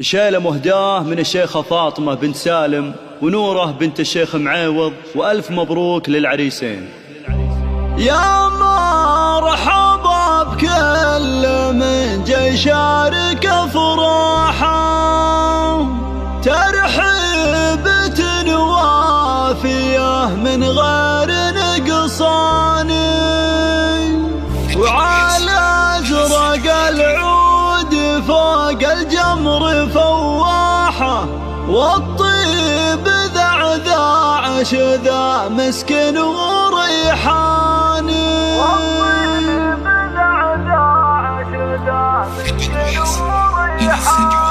شيلة مهداه من الشيخة فاطمة بنت سالم ونوره بنت الشيخ معيوض، وألف مبروك للعريسين. يا مرحبا بكل من جاي يشارك افراحه، ترحيبة وافية من غير نقصان، وعلى ازرق العود فوق الجمر فواحه، والطيب ذعذاع شذا مسكن وريحان، والطيب ذعذاع شذا مسكن وريحان.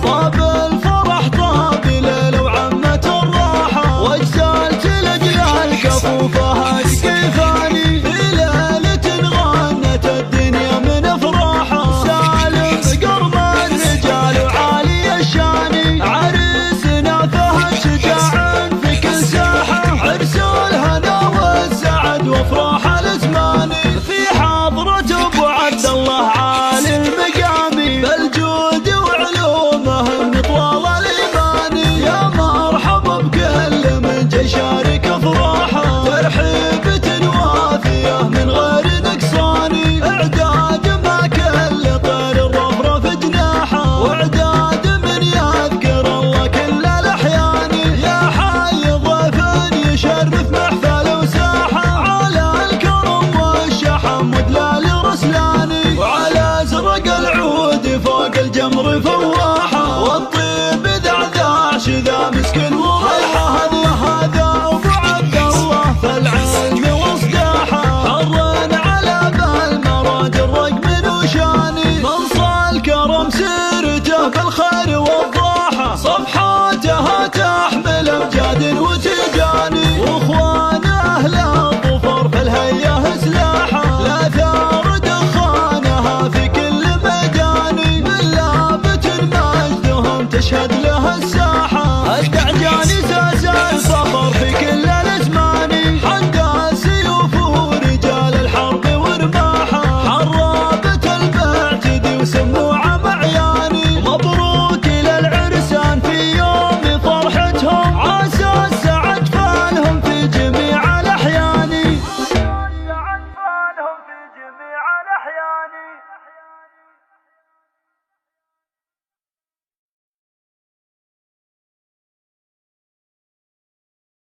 طاب الفرح طاب ليل وعمت الراحة، واجسال تلقى الكفوفة كيفاني، في ليلة غنت الدنيا من افراحها، سالم قرب الرجال وعالي الشان، عريسنا فهد شجاع في كل ساحة، عرس الهنا والسعد وافراح الازمان، في حضرة ابو عبد الله عالي المقام، بالجود وعلومه من طوال الايمان. يا مرحبا بكل من جاي يشارك افراحه، ترحيبة وافية من غير نقصان، اعداد ما كل طير الرفرف جناحه، واعداد من يذكر الله كل الاحيان. يا حي ضيف يشرف محفل وساحه، على الكرم والشحم ودلال رسلاني، وعلى ازرق العود فوق الجمر فواح.